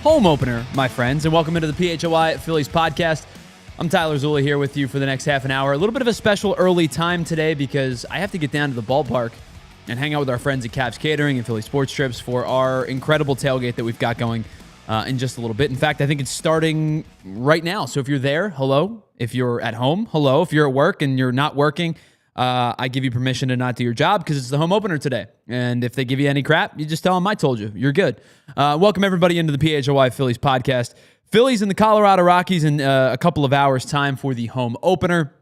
home opener, my friends, and welcome into the PHLY Phillies podcast. I'm Tyler Zula here with you for the next half an hour. A little bit of a special early time today because I have to get down to the ballpark and hang out with our friends at Cavs Catering and Philly Sports Trips for our incredible tailgate that we've got going in just a little bit. In fact, I think it's starting right now. So if you're there, hello. If you're at home, hello. If you're at work and you're not working, I give you permission to not do your job because it's the home opener today. And if they give you any crap, you just tell them I told you. You're good. Welcome everybody into the PHLY Phillies podcast. Phillies and the Colorado Rockies in a couple of hours' time for the home opener.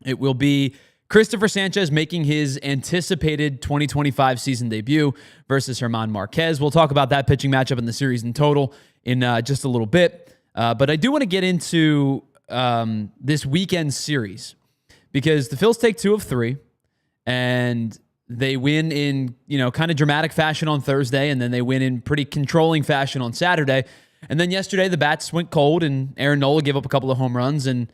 It will be Cristopher Sanchez making his anticipated 2025 season debut versus German Marquez. We'll talk about that pitching matchup in the series in total in just a little bit. But I do want to get into this weekend series because the Phils take 2 of 3 and they win in, kind of dramatic fashion on Thursday, and then they win in pretty controlling fashion on Saturday. And then yesterday, the bats went cold, and Aaron Nola gave up a couple of home runs. And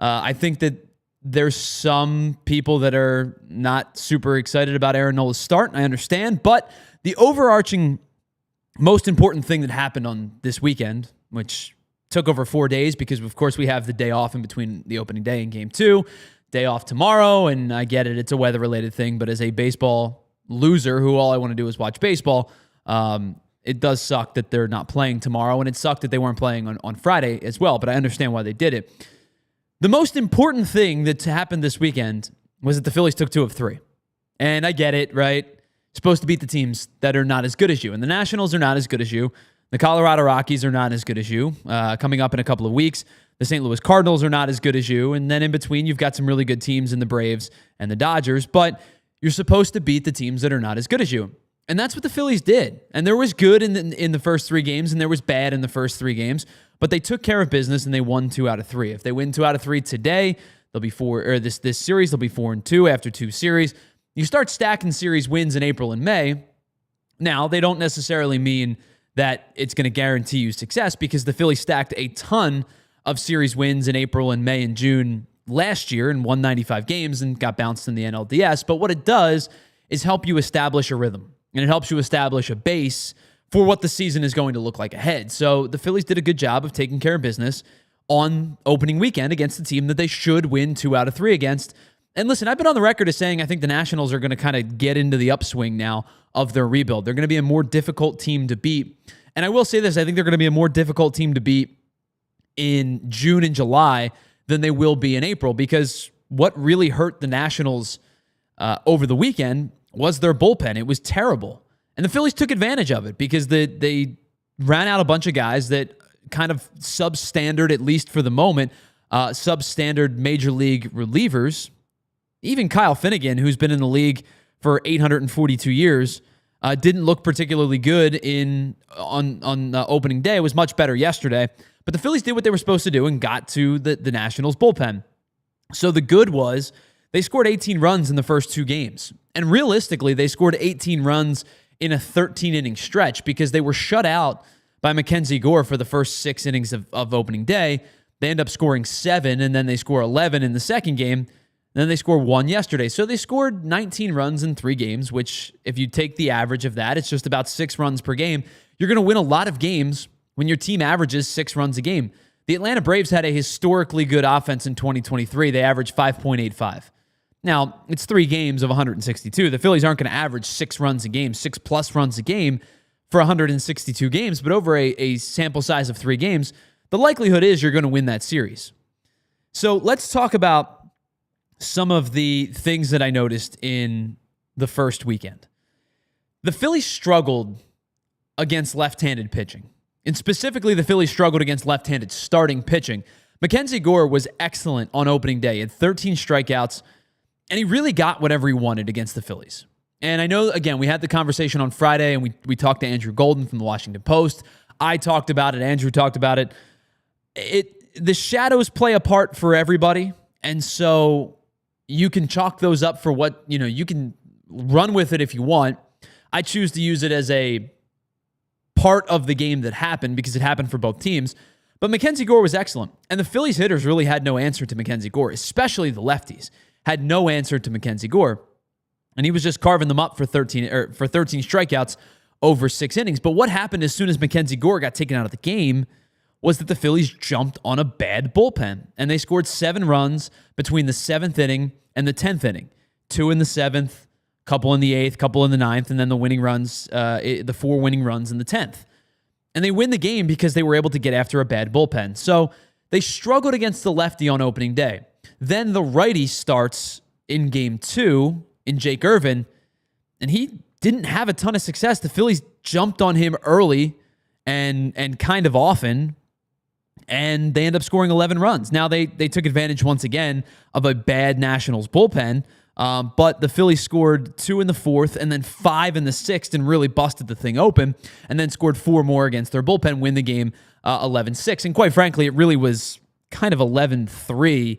I think that there's some people that are not super excited about Aaron Nola's start, and I understand. But the overarching, most important thing that happened on this weekend, which took over 4 days because, of course, we have the day off in between the opening day and Game 2, day off tomorrow, and I get it, it's a weather-related thing, but as a baseball loser who all I want to do is watch baseball, it does suck that they're not playing tomorrow, and it sucked that they weren't playing on Friday as well, but I understand why they did it. The most important thing that happened this weekend was that the Phillies took 2 of 3. And I get it, right? Supposed to beat the teams that are not as good as you, and the Nationals are not as good as you. The Colorado Rockies are not as good as you. Coming up in a couple of weeks, the St. Louis Cardinals are not as good as you. And then in between, you've got some really good teams in the Braves and the Dodgers. But you're supposed to beat the teams that are not as good as you. And that's what the Phillies did. And there was good in the first 3 games, and there was bad in the first 3 games. But they took care of business, and they won 2 out of 3. If they win 2 out of 3 today, they'll be 4. Or this series, they'll be 4-2 after 2 series. You start stacking series wins in April and May. Now, they don't necessarily mean that it's going to guarantee you success because the Phillies stacked a ton of series wins in April and May and June last year and won 95 games and got bounced in the NLDS. But what it does is help you establish a rhythm, and it helps you establish a base for what the season is going to look like ahead. So the Phillies did a good job of taking care of business on opening weekend against the team that they should win 2 out of 3 against. And listen, I've been on the record as saying I think the Nationals are going to kind of get into the upswing now of their rebuild. They're going to be a more difficult team to beat. And I will say this, I think they're going to be a more difficult team to beat in June and July than they will be in April, because what really hurt the Nationals over the weekend was their bullpen. It was terrible. And the Phillies took advantage of it because they ran out a bunch of guys that kind of substandard, at least for the moment, substandard major league relievers. Even Kyle Finnegan, who's been in the league for 842 years, didn't look particularly good on opening day. It was much better yesterday. But the Phillies did what they were supposed to do and got to the Nationals bullpen. So the good was they scored 18 runs in the first 2 games. And realistically, they scored 18 runs in a 13-inning stretch because they were shut out by Mackenzie Gore for the first 6 innings of opening day. They end up scoring 7, and then they score 11 in the second game. And then they score 1 yesterday. So they scored 19 runs in 3 games, which if you take the average of that, it's just about 6 runs per game. You're going to win a lot of games when your team averages 6 runs a game. The Atlanta Braves had a historically good offense in 2023. They averaged 5.85. Now, it's 3 games of 162. The Phillies aren't going to average 6 runs a game, 6+ runs a game for 162 games, but over a sample size of 3 games, the likelihood is you're going to win that series. So let's talk about some of the things that I noticed in the first weekend. The Phillies struggled against left-handed pitching. And specifically, the Phillies struggled against left-handed starting pitching. Mackenzie Gore was excellent on opening day. He had 13 strikeouts, and he really got whatever he wanted against the Phillies. And I know, again, we had the conversation on Friday, and we talked to Andrew Golden from the Washington Post. I talked about it. Andrew talked about it. The shadows play a part for everybody, and so you can chalk those up for what, you can run with it if you want. I choose to use it as a part of the game that happened because it happened for both teams. But Mackenzie Gore was excellent. And the Phillies hitters really had no answer to Mackenzie Gore, especially the lefties, had no answer to Mackenzie Gore. And he was just carving them up for 13 strikeouts over 6 innings. But what happened as soon as Mackenzie Gore got taken out of the game was that the Phillies jumped on a bad bullpen, and they scored 7 runs between the 7th inning and the 10th inning. 2 in the 7th, couple in the 8th, couple in the 9th, and then the winning runs, the 4 winning runs in the 10th. And they win the game because they were able to get after a bad bullpen. So they struggled against the lefty on opening day. Then the righty starts in game 2 in Jake Irvin, and he didn't have a ton of success. The Phillies jumped on him early and kind of often, and they end up scoring 11 runs. Now, they took advantage once again of a bad Nationals bullpen, but the Phillies scored 2 in the 4th and then 5 in the 6th and really busted the thing open, and then scored 4 more against their bullpen, win the game 11-6. And quite frankly, it really was kind of 11-3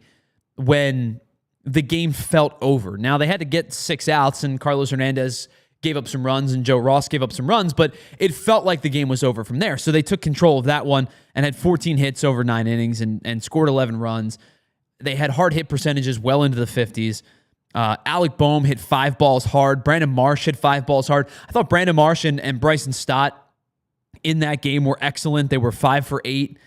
when the game felt over. Now, they had to get 6 outs, and Carlos Hernandez gave up some runs, and Joe Ross gave up some runs, but it felt like the game was over from there. So they took control of that one and had 14 hits over 9 innings and scored 11 runs. They had hard hit percentages well into the 50s. Alec Boehm hit 5 balls hard. Brandon Marsh hit 5 balls hard. I thought Brandon Marsh and Bryson Stott in that game were excellent. They were 5 for 8.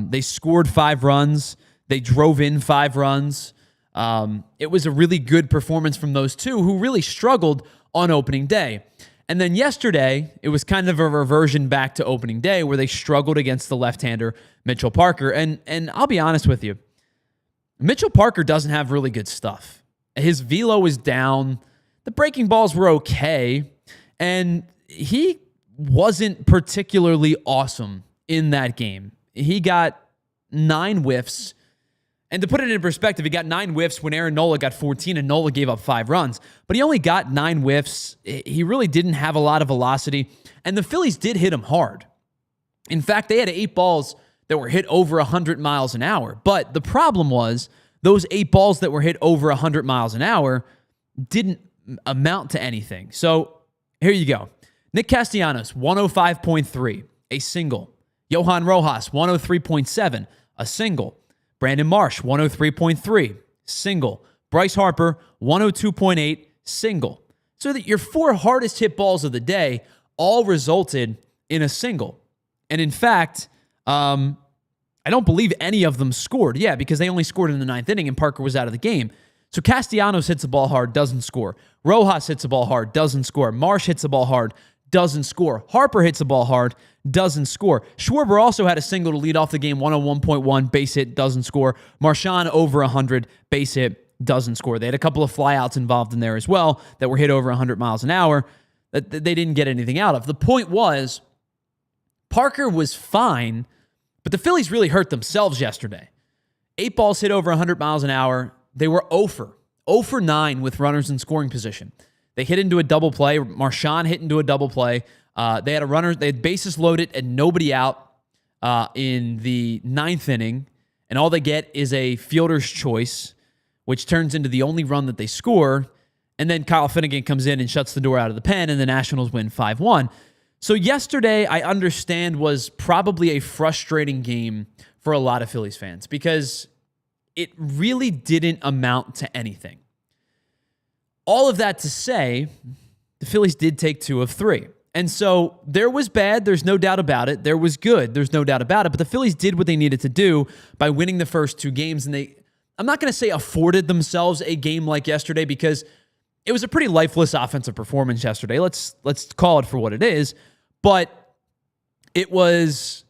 They scored 5 runs. They drove in 5 runs. It was a really good performance from those two who really struggled on opening day. And then yesterday, it was kind of a reversion back to opening day where they struggled against the left-hander, Mitchell Parker. And I'll be honest with you, Mitchell Parker doesn't have really good stuff. His velo is down. The breaking balls were okay. And he wasn't particularly awesome in that game. He got 9 whiffs. And to put it in perspective, he got 9 whiffs when Aaron Nola got 14 and Nola gave up 5 runs. But he only got 9 whiffs. He really didn't have a lot of velocity. And the Phillies did hit him hard. In fact, they had 8 balls that were hit over 100 miles an hour. But the problem was those 8 balls that were hit over 100 miles an hour didn't amount to anything. So here you go. Nick Castellanos, 105.3, a single. Johan Rojas, 103.7, a single. Brandon Marsh, 103.3, single. Bryce Harper, 102.8, single. So that your 4 hardest hit balls of the day all resulted in a single. And in fact, I don't believe any of them scored. Yeah, because they only scored in the 9th inning and Parker was out of the game. So Castellanos hits the ball hard, doesn't score. Rojas hits the ball hard, doesn't score. Marsh hits the ball hard, doesn't score. Harper hits the ball hard, doesn't score. Schwarber also had a single to lead off the game, 101.1, base hit, doesn't score. Marchand over 100, base hit, doesn't score. They had a couple of flyouts involved in there as well that were hit over 100 miles an hour that they didn't get anything out of. The point was, Parker was fine, but the Phillies really hurt themselves yesterday. 8 balls hit over 100 miles an hour. They were 0 for 9 with runners in scoring position. They hit into a double play. Marchand hit into a double play. They had a runner. They had bases loaded and nobody out in the 9th inning, and all they get is a fielder's choice, which turns into the only run that they score. And then Kyle Finnegan comes in and shuts the door out of the pen, and the Nationals win 5-1. So yesterday, I understand, was probably a frustrating game for a lot of Phillies fans because it really didn't amount to anything. All of that to say, the Phillies did take 2 of 3. And so there was bad, there's no doubt about it. There was good, there's no doubt about it. But the Phillies did what they needed to do by winning the first 2 games. And I'm not going to say afforded themselves a game like yesterday because it was a pretty lifeless offensive performance yesterday. Let's call it for what it is. But it was,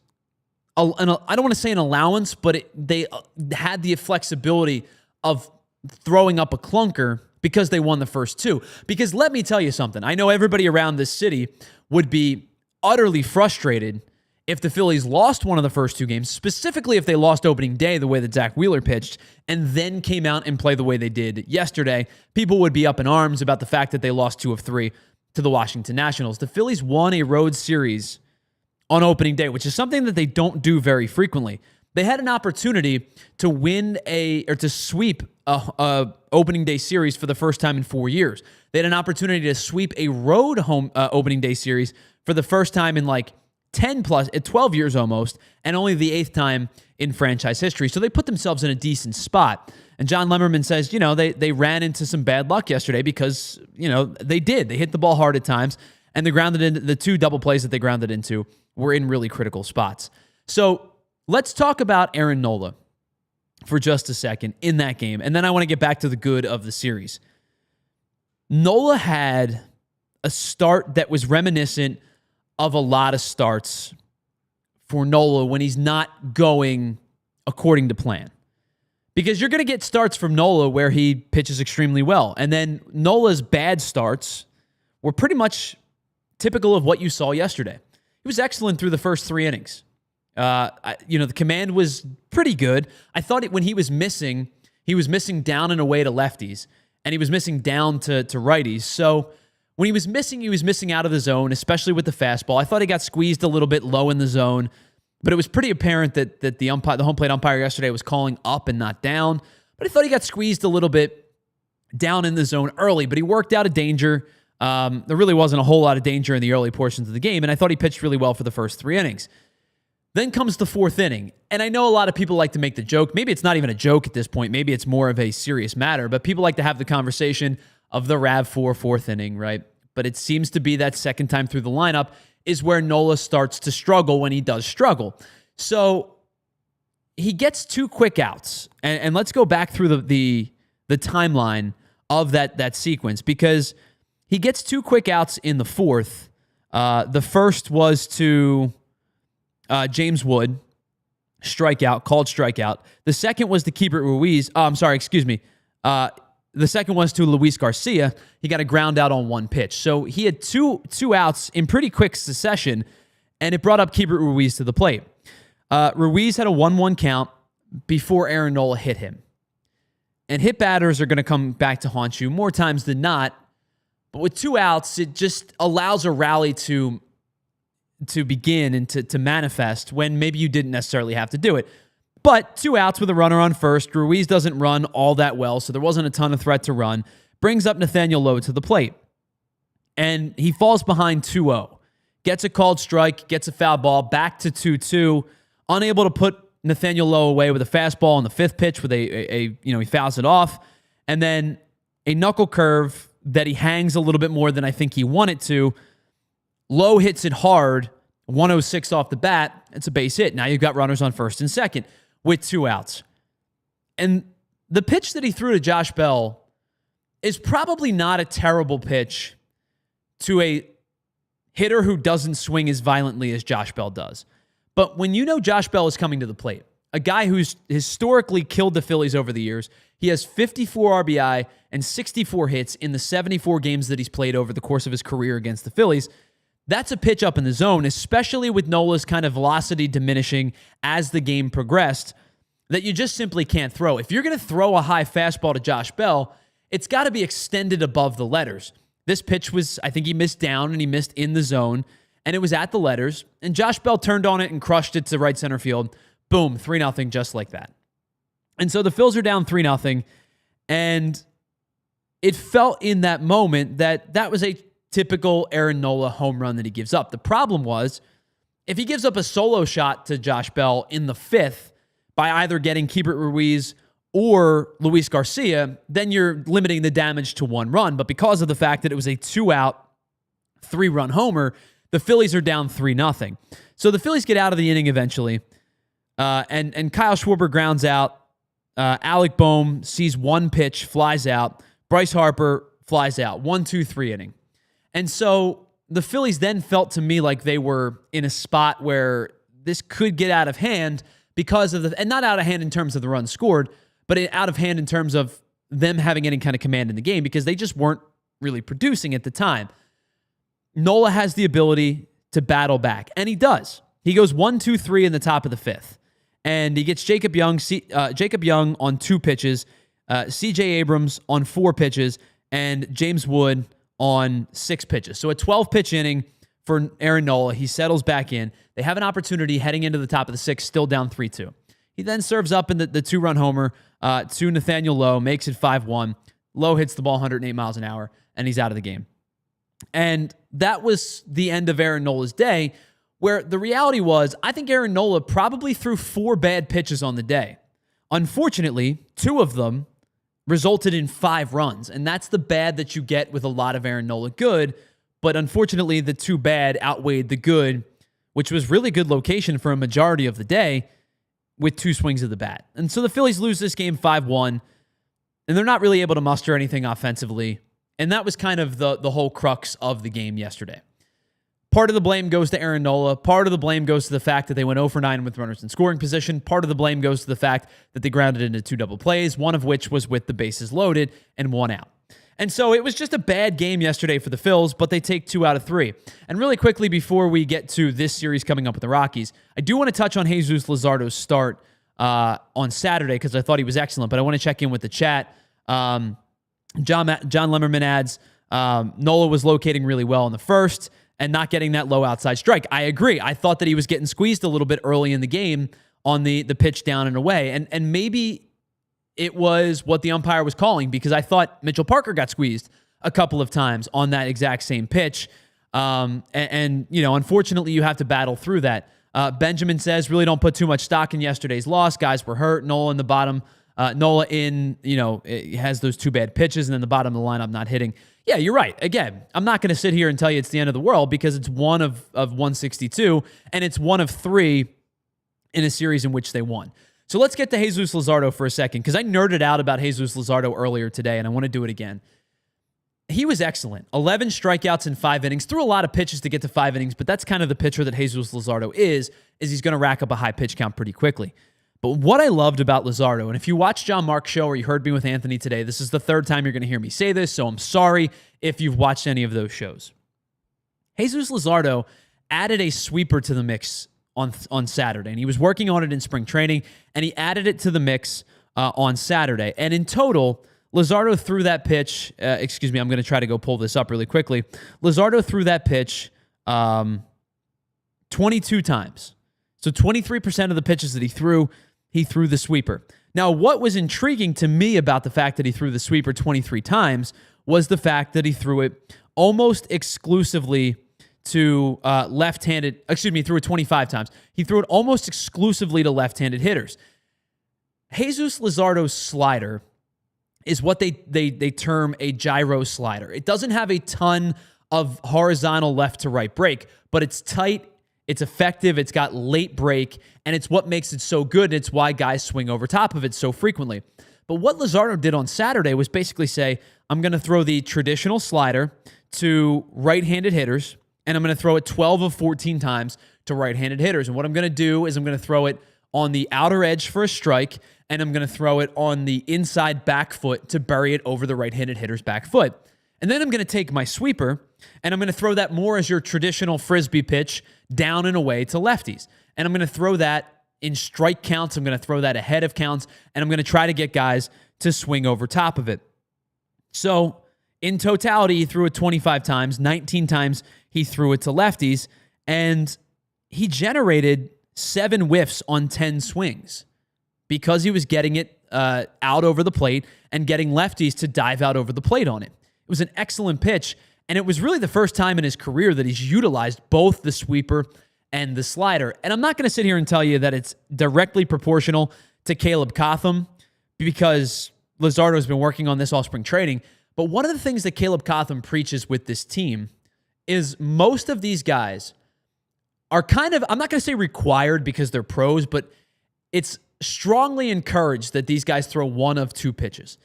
I don't want to say an allowance, but they had the flexibility of throwing up a clunker because they won the first 2. Because let me tell you something. I know everybody around this city would be utterly frustrated if the Phillies lost one of the first 2 games, specifically if they lost opening day the way that Zack Wheeler pitched, and then came out and played the way they did yesterday. People would be up in arms about the fact that they lost 2 of 3 to the Washington Nationals. The Phillies won a road series on opening day, which is something that they don't do very frequently. They had an opportunity to win to sweep a opening day series for the first time in 4 years. They had an opportunity to sweep a road home opening day series for the first time in like 12 years almost, and only the 8th time in franchise history. So they put themselves in a decent spot. And John Lemmerman says, they ran into some bad luck yesterday because, they did. They hit the ball hard at times. And the two double plays that they grounded into were in really critical spots. So let's talk about Aaron Nola for just a second in that game. And then I want to get back to the good of the series. Nola had a start that was reminiscent of a lot of starts for Nola when he's not going according to plan. Because you're going to get starts from Nola where he pitches extremely well. And then Nola's bad starts were pretty much typical of what you saw yesterday. He was excellent through the first 3 innings. The command was pretty good. I thought when he was missing down and away to lefties, and he was missing down to righties. So when he was missing out of the zone, especially with the fastball. I thought he got squeezed a little bit low in the zone, but it was pretty apparent that the home plate umpire yesterday was calling up and not down. But I thought he got squeezed a little bit down in the zone early, but he worked out a danger. There really wasn't a whole lot of danger in the early portions of the game, and I thought he pitched really well for the first 3 innings. Then comes the 4th inning, and I know a lot of people like to make the joke. Maybe it's not even a joke at this point. Maybe it's more of a serious matter, but people like to have the conversation of the RAV4 4th inning, right? But it seems to be that second time through the lineup is where Nola starts to struggle when he does struggle. So he gets 2 quick outs, and let's go back through the timeline of that sequence, because he gets 2 quick outs in the 4th. The first was to James Wood, called strikeout. The second was to Keibert Ruiz. The second was to Luis Garcia. He got a ground out on 1 pitch. So he had two outs in pretty quick succession, and it brought up Keibert Ruiz to the plate. Ruiz had a 1-1 count before Aaron Nola hit him. And hit batters are going to come back to haunt you more times than not. But with 2 outs, it just allows a rally to begin and to manifest when maybe you didn't necessarily have to do it. But 2 outs with a runner on first. Ruiz doesn't run all that well, so there wasn't a ton of threat to run. Brings up Nathaniel Lowe to the plate. And he falls behind 2-0. Gets a called strike, gets a foul ball, back to 2-2. Unable to put Nathaniel Lowe away with a fastball on the 5th pitch with he fouls it off. And then a knuckle curve that he hangs a little bit more than I think he wanted to. Lowe hits it hard, 106 off the bat. It's a base hit. Now you've got runners on first and second with 2 outs. And the pitch that he threw to Josh Bell is probably not a terrible pitch to a hitter who doesn't swing as violently as Josh Bell does. But when you know Josh Bell is coming to the plate, a guy who's historically killed the Phillies over the years, he has 54 RBI and 64 hits in the 74 games that he's played over the course of his career against the Phillies. That's a pitch up in the zone, especially with Nola's kind of velocity diminishing as the game progressed, that you just simply can't throw. If you're going to throw a high fastball to Josh Bell, it's got to be extended above the letters. This pitch was, I think he missed down and he missed in the zone, and it was at the letters, and Josh Bell turned on it and crushed it to right center field. Boom, 3-0, just like that. And so the Phils are down 3-0, and it felt in that moment that was a typical Aaron Nola home run that he gives up. The problem was, if he gives up a solo shot to Josh Bell in the 5th by either getting Keibert Ruiz or Luis Garcia, then you're limiting the damage to 1 run. But because of the fact that it was a 2-out, 3-run homer, the Phillies are down 3-0. So the Phillies get out of the inning eventually, and Kyle Schwarber grounds out. Alec Boehm sees 1 pitch, flies out. Bryce Harper flies out. 1-2-3 inning. And so the Phillies then felt to me like they were in a spot where this could get out of hand because of and not out of hand in terms of the runs scored, but out of hand in terms of them having any kind of command in the game because they just weren't really producing at the time. Nola has the ability to battle back, and he does. He goes 1-2-3 in the top of the 5th, and he gets Jacob Young on 2 pitches, C.J. Abrams on 4 pitches, and James Wood on 6 pitches. So a 12-pitch inning for Aaron Nola. He settles back in. They have an opportunity heading into the top of the 6th, still down 3-2. He then serves up in the 2-run homer to Nathaniel Lowe, makes it 5-1. Lowe hits the ball 108 miles an hour, and he's out of the game. And that was the end of Aaron Nola's day, where the reality was, I think Aaron Nola probably threw 4 bad pitches on the day. Unfortunately, 2 of them resulted in 5 runs, and that's the bad that you get with a lot of Aaron Nola good. but unfortunately the too bad outweighed the good, which was really good location for a majority of the day with 2 swings of the bat. And so the Phillies lose this game 5-1, and they're not really able to muster anything offensively. And that was kind of the whole crux of the game yesterday. Part of the blame goes to Aaron Nola. Part of the blame goes to the fact that they went 0 for 9 with runners in scoring position. Part of the blame goes to the fact that they grounded into 2 double plays, one of which was with the bases loaded and 1 out. And so it was just a bad game yesterday for the Phils, but they take 2 out of 3. And really quickly, before we get to this series coming up with the Rockies, I do want to touch on Jesus Luzardo's start on Saturday because I thought he was excellent, but I want to check in with the chat. John Lemmerman adds, Nola was locating really well in the first and not getting that low outside strike. I agree. I thought that he was getting squeezed a little bit early in the game on the pitch down and away. And maybe it was what the umpire was calling because I thought Mitchell Parker got squeezed a couple of times on that exact same pitch. And you know, unfortunately, you have to battle through that. Benjamin says, really don't put too much stock in yesterday's loss. Guys were hurt. Nola in the bottom. Nola has those 2 bad pitches, and then the bottom of the lineup not hitting. Yeah, you're right. Again, I'm not going to sit here and tell you it's the end of the world because it's 1 of 162, and it's 1 of 3 in a series in which they won. So let's get to Jesus Luzardo for a second because I nerded out about Jesus Luzardo earlier today, and I want to do it again. He was excellent. 11 strikeouts in 5 innings. Threw a lot of pitches to get to 5 innings, but that's kind of the pitcher that Jesus Luzardo is he's going to rack up a high pitch count pretty quickly. But what I loved about Luzardo, and if you watched John Mark's show or you heard me with Anthony today, this is the 3rd time you're going to hear me say this, so I'm sorry if you've watched any of those shows. Jesus Luzardo added a sweeper to the mix on Saturday, and he was working on it in spring training, and he added it to the mix on Saturday. And in total, Luzardo threw that pitch, I'm going to try to go pull this up really quickly. Luzardo threw that pitch 22 times. So 23% of the pitches that he threw the sweeper. Now, what was intriguing to me about the fact that he threw the sweeper 23 times was the fact that he threw it almost exclusively to left-handed, he threw it 25 times. He threw it almost exclusively to left-handed hitters. Jesus Luzardo's slider is what they term a gyro slider. It doesn't have a ton of horizontal left to right break, but it's tight, it's effective, it's got late break, and it's what makes it so good. It's why guys swing over top of it so frequently. But what Luzardo did on Saturday was basically say, I'm going to throw the traditional slider to right-handed hitters, and I'm going to throw it 12 of 14 times to right-handed hitters. And what I'm going to do is I'm going to throw it on the outer edge for a strike, and I'm going to throw it on the inside back foot to bury it over the right-handed hitter's back foot. And then I'm going to take my sweeper, and I'm going to throw that more as your traditional Frisbee pitch down and away to lefties. And I'm going to throw that in strike counts. I'm going to throw that ahead of counts, and I'm going to try to get guys to swing over top of it. So in totality, he threw it 25 times. 19 times he threw it to lefties, and he generated 7 whiffs on 10 swings because he was getting it out over the plate and getting lefties to dive out over the plate on it. It was an excellent pitch, and it was really the first time in his career that he's utilized both the sweeper and the slider. And I'm not going to sit here and tell you that it's directly proportional to Caleb Cotham because Luzardo has been working on this all spring training. But one of the things that Caleb Cotham preaches with this team is most of these guys are kind of, I'm not going to say required because they're pros, but it's strongly encouraged that these guys throw one of 2 pitches,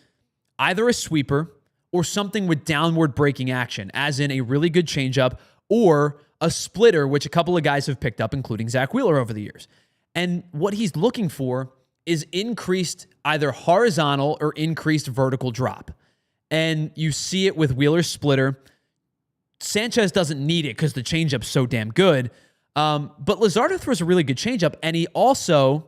either a sweeper or something with downward breaking action, as in a really good changeup or a splitter, which a couple of guys have picked up, including Zack Wheeler over the years. And what he's looking for is increased either horizontal or increased vertical drop. And you see it with Wheeler's splitter. Sanchez doesn't need it because the changeup's so damn good. But Luzardo throws a really good changeup, and he also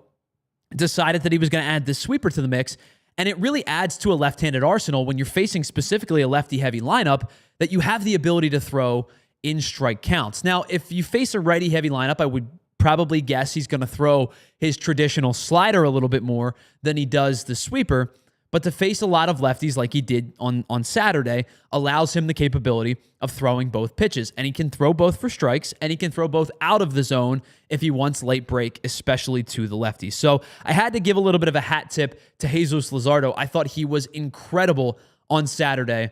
decided that he was going to add this sweeper to the mix. And it really adds to a left-handed arsenal when you're facing specifically a lefty-heavy lineup that you have the ability to throw in strike counts. Now, if you face a righty-heavy lineup, I would probably guess he's going to throw his traditional slider a little bit more than he does the sweeper. But to face a lot of lefties like he did on Saturday allows him the capability of throwing both pitches. And he can throw both for strikes, and he can throw both out of the zone if he wants late break, especially to the lefties. So I had to give a little bit of a hat tip to Jesus Luzardo. I thought he was incredible on Saturday.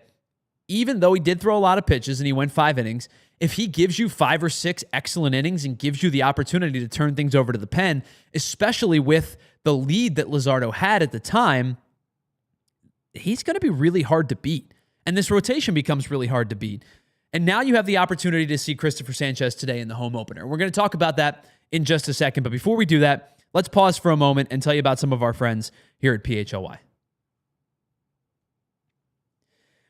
even though he did throw a lot of pitches and he went 5 innings, if he gives you 5 or 6 excellent innings and gives you the opportunity to turn things over to the pen, especially with the lead that Luzardo had at the time, he's going to be really hard to beat. And this rotation becomes really hard to beat. And now you have the opportunity to see Cristopher Sanchez today in the home opener. We're going to talk about that in just a second. But before we do that, let's pause for a moment and tell you about some of our friends here at PHLY.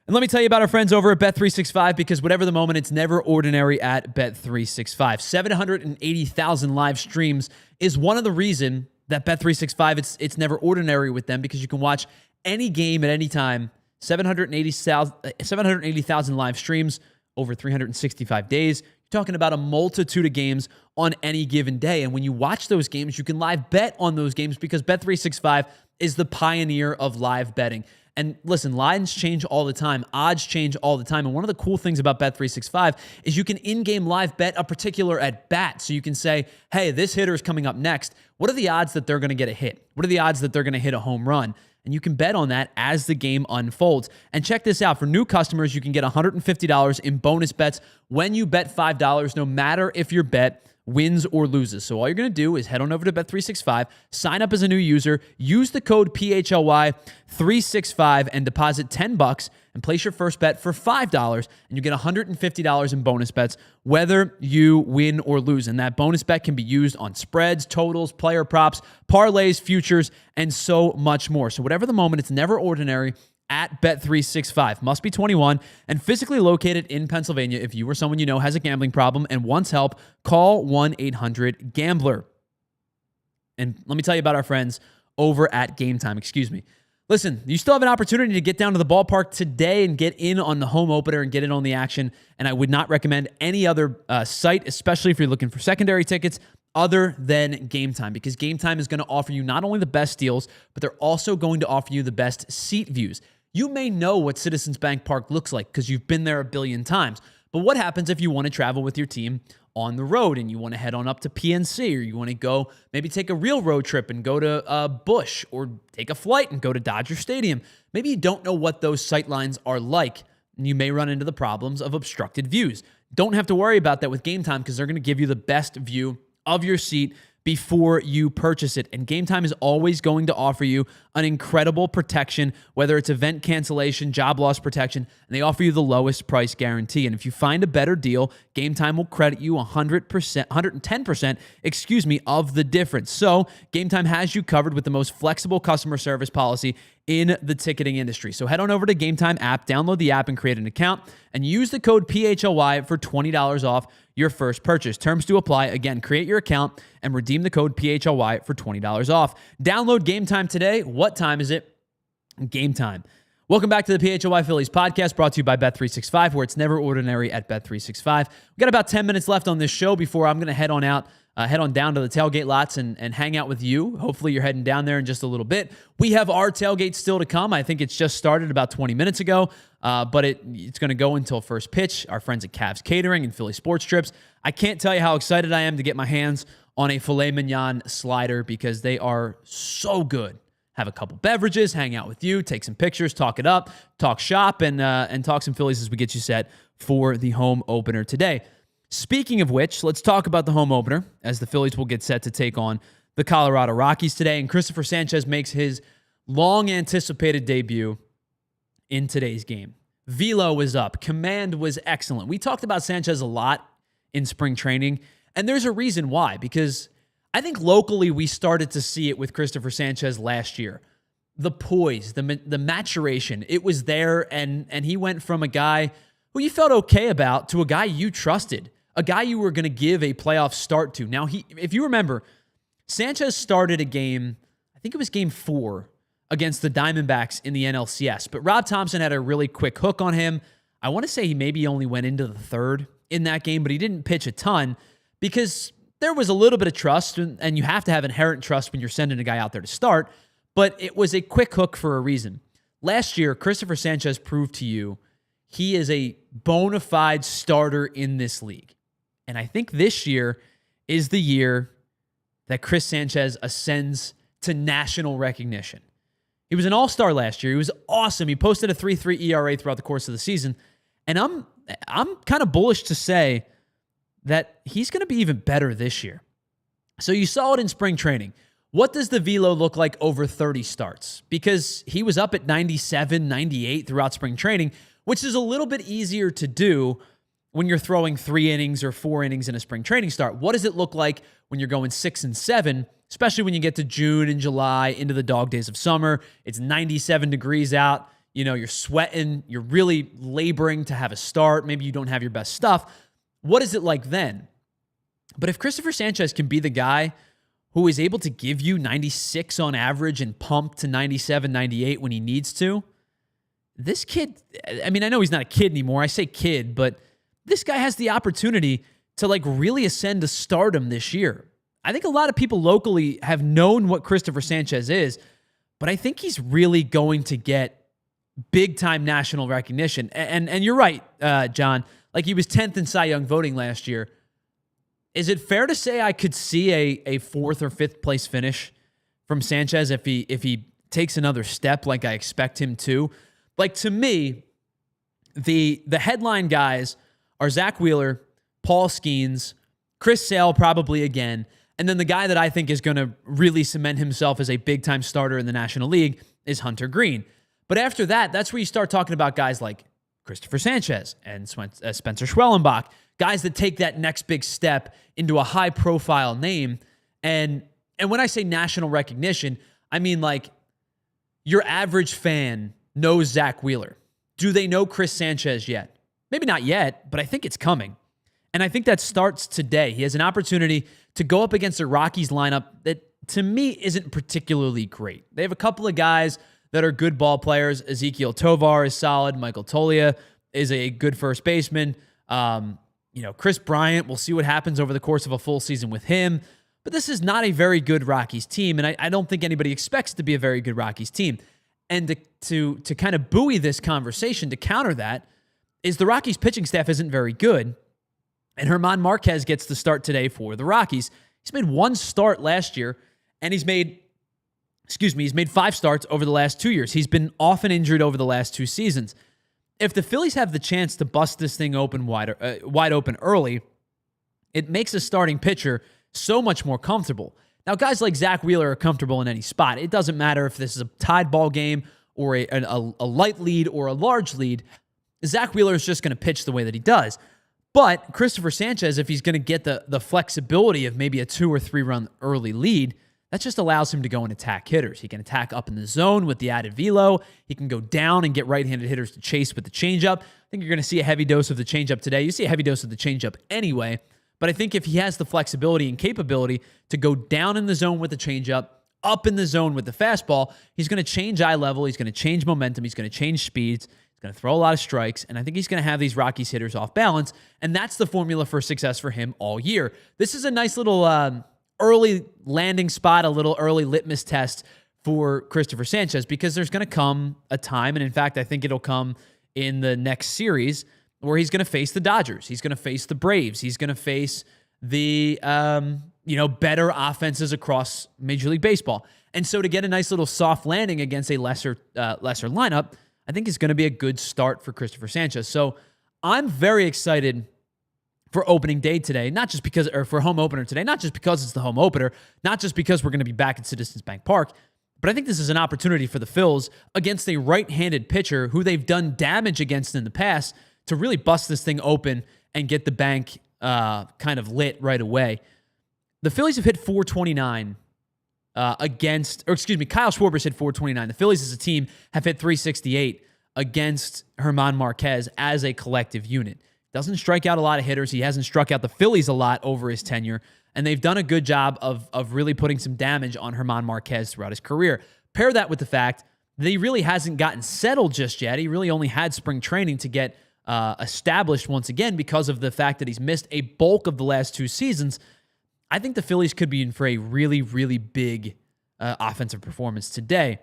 And let me tell you about our friends over at Bet365, because whatever the moment, it's never ordinary at Bet365. 780,000 live streams is one of the reason that Bet365, it's never ordinary with them, because you can watch any game at any time. 780,000 live streams over 365 days. You're talking about a multitude of games on any given day. And when you watch those games, you can live bet on those games, because Bet365 is the pioneer of live betting. And listen, lines change all the time. Odds change all the time. And one of the cool things about Bet365 is you can in-game live bet a particular at-bat. So you can say, hey, this hitter is coming up next. What are the odds that they're going to get a hit? What are the odds that they're going to hit a home run? And you can bet on that as the game unfolds. And check this out. For new customers, you can get $150 in bonus bets when you bet $5, no matter if your bet wins or loses. So all you're going to do is head on over to Bet365, sign up as a new user, use the code PHLY365 and deposit $10 and place your first bet for $5, and you get $150 in bonus bets whether you win or lose. And that bonus bet can be used on spreads, totals, player props, parlays, futures, and so much more. So whatever the moment, it's never ordinary at Bet365. Must be 21 and physically located in Pennsylvania. If you or someone you know has a gambling problem and wants help, call 1-800-GAMBLER. And let me tell you about our friends over at Game Time. Listen, you still have an opportunity to get down to the ballpark today and get in on the home opener and get in on the action. And I would not recommend any other site, especially if you're looking for secondary tickets, other than Game Time, because Game Time is going to offer you not only the best deals, but they're also going to offer you the best seat views. You may know what Citizens Bank Park looks like because you've been there a billion times. But what happens if you want to travel with your team on the road and you want to head on up to PNC, or you want to go maybe take a real road trip and go to Busch, or take a flight and go to Dodger Stadium? Maybe you don't know what those sight lines are like, and you may run into the problems of obstructed views. Don't have to worry about that with Game Time, because they're going to give you the best view of your seat before you purchase it. And Game Time is always going to offer you an incredible protection, whether it's event cancellation, job loss protection, and they offer you the lowest price guarantee. And if you find a better deal, Game Time will credit you 110%, of the difference. So Game Time has you covered with the most flexible customer service policy in the ticketing industry. So head on over to Game Time app, download the app and create an account, and use the code PHLY for $20 off your first purchase. Terms do apply. Again, create your account and redeem the code PHLY for $20 off. Download Game Time today. What time is it? Game time. Welcome back to the PHLY Phillies podcast, brought to you by Bet365, where it's never ordinary at Bet365. We've got about 10 minutes left on this show before I'm going to head on down to the tailgate lots and hang out with you. Hopefully you're heading down there in just a little bit. We have our tailgate still to come. I think it's just started about 20 minutes ago, but it's going to go until first pitch. Our friends at Cavs Catering and Philly Sports Trips. I can't tell you how excited I am to get my hands on a filet mignon slider, because they are so good. Have a couple beverages, hang out with you, take some pictures, talk it up, talk shop, and talk some Phillies as we get you set for the home opener today. Speaking of which, let's talk about the home opener, as the Phillies will get set to take on the Colorado Rockies today. And Cristopher Sanchez makes his long-anticipated debut in today's game. Velo was up. Command was excellent. We talked about Sanchez a lot in spring training, and there's a reason why, because I think locally we started to see it with Cristopher Sanchez last year. The poise, the maturation, it was there, and he went from a guy who you felt okay about to a guy you trusted, a guy you were going to give a playoff start to. Now, if you remember, Sanchez started a game, I think it was game 4, against the Diamondbacks in the NLCS, but Rob Thompson had a really quick hook on him. I want to say he maybe only went into the third in that game, but he didn't pitch a ton because there was a little bit of trust, and you have to have inherent trust when you're sending a guy out there to start, but it was a quick hook for a reason. Last year, Cristopher Sanchez proved to you he is a bona fide starter in this league. And I think this year is the year that Chris Sanchez ascends to national recognition. He was an all-star last year. He was awesome. He posted a 3.3 ERA throughout the course of the season. And I'm kind of bullish to say that he's going to be even better this year. So you saw it in spring training. What does the velo look like over 30 starts? Because he was up at 97, 98 throughout spring training, which is a little bit easier to do when you're throwing 3 innings or 4 innings in a spring training start. What does it look like when you're going 6 and 7, especially when you get to June and July into the dog days of summer? It's 97 degrees out. You know, you're sweating. You're really laboring to have a start. Maybe you don't have your best stuff. What is it like then? But if Cristopher Sanchez can be the guy who is able to give you 96 on average and pump to 97, 98 when he needs to, this kid, I mean, I know he's not a kid anymore. I say kid, but this guy has the opportunity to like really ascend to stardom this year. I think a lot of people locally have known what Cristopher Sanchez is, but I think he's really going to get big-time national recognition. And you're right, John. Like, he was 10th in Cy Young voting last year. Is it fair to say I could see a 4th or 5th place finish from Sanchez if he takes another step like I expect him to? Like, to me, the headline guys are Zack Wheeler, Paul Skeens, Chris Sale probably again, and then the guy that I think is going to really cement himself as a big-time starter in the National League is Hunter Green. But after that, that's where you start talking about guys like Cristopher Sanchez and Spencer Schwellenbach, guys that take that next big step into a high-profile name. And when I say national recognition, I mean like your average fan knows Zack Wheeler. Do they know Chris Sanchez yet? Maybe not yet, but I think it's coming. And I think that starts today. He has an opportunity to go up against a Rockies lineup that, to me, isn't particularly great. They have a couple of guys that are good ball players. Ezekiel Tovar is solid. Michael Toglia is a good first baseman. Chris Bryant, we'll see what happens over the course of a full season with him. But this is not a very good Rockies team, and I don't think anybody expects it to be a very good Rockies team. And to kind of buoy this conversation, to counter that, is the Rockies pitching staff isn't very good. And German Marquez gets the start today for the Rockies. He's made 1 start last year, and he's made 5 starts over the last 2 years. He's been often injured over the last 2 seasons. If the Phillies have the chance to bust this thing open wide open early, it makes a starting pitcher so much more comfortable. Now, guys like Zack Wheeler are comfortable in any spot. It doesn't matter if this is a tied ball game or a light lead or a large lead. Zack Wheeler is just going to pitch the way that he does. But Cristopher Sanchez, if he's going to get the flexibility of maybe a 2 or 3 run early lead, that just allows him to go and attack hitters. He can attack up in the zone with the added velo. He can go down and get right-handed hitters to chase with the changeup. I think you're going to see a heavy dose of the changeup today. You see a heavy dose of the changeup anyway, but I think if he has the flexibility and capability to go down in the zone with the changeup, up in the zone with the fastball, he's going to change eye level. He's going to change momentum. He's going to change speeds. He's going to throw a lot of strikes, and I think he's going to have these Rockies hitters off balance, and that's the formula for success for him all year. This is a nice little early landing spot, a little early litmus test for Cristopher Sanchez, because there's going to come a time, and in fact, I think it'll come in the next series, where he's going to face the Dodgers. He's going to face the Braves. He's going to face the better offenses across Major League Baseball. And so to get a nice little soft landing against a lesser lineup, I think is going to be a good start for Cristopher Sanchez. So I'm very excited for opening day today, for home opener today, not just because it's the home opener, not just because we're going to be back at Citizens Bank Park, but I think this is an opportunity for the Phils against a right-handed pitcher who they've done damage against in the past to really bust this thing open and get the bank kind of lit right away. The Phillies have hit 429 Kyle Schwarber's hit 429. The Phillies as a team have hit 368 against German Marquez as a collective unit. Doesn't strike out a lot of hitters. He hasn't struck out the Phillies a lot over his tenure, and they've done a good job of really putting some damage on German Marquez throughout his career. Pair that with the fact that he really hasn't gotten settled just yet. He really only had spring training to get established once again because of the fact that he's missed a bulk of the last 2 seasons. I think the Phillies could be in for a really, really big offensive performance today.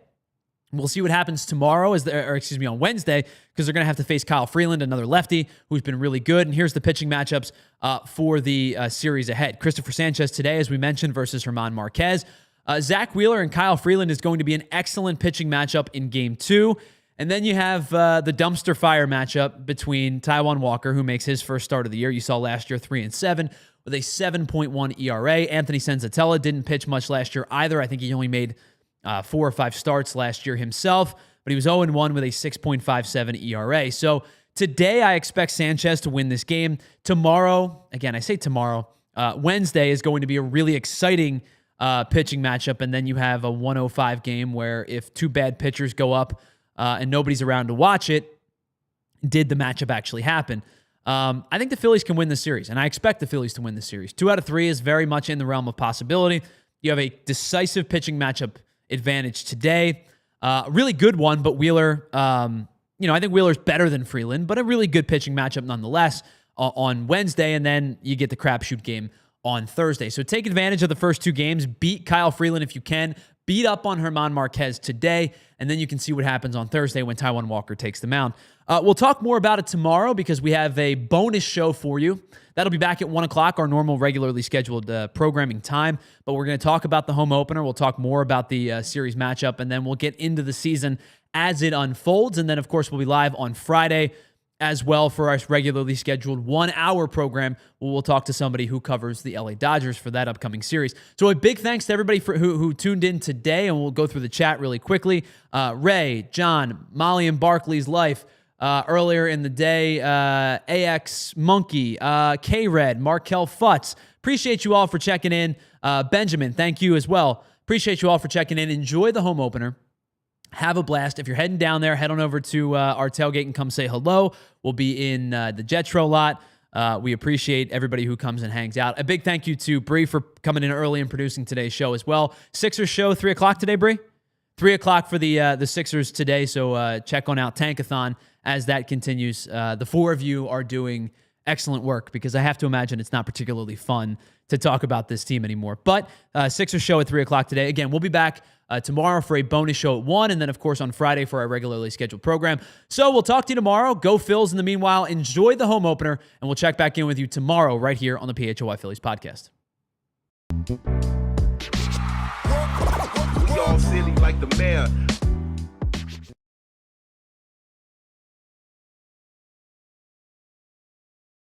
We'll see what happens tomorrow, on Wednesday, because they're going to have to face Kyle Freeland, another lefty who's been really good. And here's the pitching matchups for the series ahead. Cristopher Sanchez today, as we mentioned, versus German Marquez. Zack Wheeler and Kyle Freeland is going to be an excellent pitching matchup in Game 2. And then you have the dumpster fire matchup between Taijuan Walker, who makes his first start of the year. You saw last year 3-7 with a 7.1 ERA. Anthony Senzatella didn't pitch much last year either. I think he only made 4 or 5 starts last year himself, but he was 0-1 with a 6.57 ERA. So today I expect Sanchez to win this game. Tomorrow, again, I say tomorrow, Wednesday is going to be a really exciting pitching matchup, and then you have a 105 game where if 2 bad pitchers go up and nobody's around to watch it, did the matchup actually happen? I think the Phillies can win the series, and I expect the Phillies to win the series. 2 out of 3 is very much in the realm of possibility. You have a decisive pitching matchup advantage today. Really good one, but Wheeler, I think Wheeler's better than Freeland, but a really good pitching matchup nonetheless on Wednesday, and then you get the crapshoot game on Thursday. So take advantage of the first 2 games. Beat Kyle Freeland if you can. Beat up on German Marquez today, and then you can see what happens on Thursday when Taijuan Walker takes the mound. We'll talk more about it tomorrow because we have a bonus show for you. That'll be back at 1 o'clock, our normal, regularly scheduled programming time. But we're going to talk about the home opener. We'll talk more about the series matchup, and then we'll get into the season as it unfolds. And then, of course, we'll be live on Friday as well for our regularly scheduled 1-hour program where we'll talk to somebody who covers the LA Dodgers for that upcoming series. So a big thanks to everybody who tuned in today, and we'll go through the chat really quickly. Ray, John, Molly and Barkley's Life, earlier in the day, AX Monkey, K-Red, Markel Futz. Appreciate you all for checking in. Benjamin, thank you as well. Appreciate you all for checking in. Enjoy the home opener. Have a blast. If you're heading down there, head on over to our tailgate and come say hello. We'll be in the Jetro lot. We appreciate everybody who comes and hangs out. A big thank you to Bree for coming in early and producing today's show as well. Sixers show, 3 o'clock today, Bree? 3 o'clock for the Sixers today, so check on out Tankathon as that continues. The 4 of you are doing excellent work because I have to imagine it's not particularly fun to talk about this team anymore. But Sixers show at 3 o'clock today. Again, we'll be back tomorrow for a bonus show at 1, and then, of course, on Friday for our regularly scheduled program. So we'll talk to you tomorrow. Go Phils. In the meanwhile, enjoy the home opener, and we'll check back in with you tomorrow right here on the PHLY Phillies podcast. We all silly like the mayor.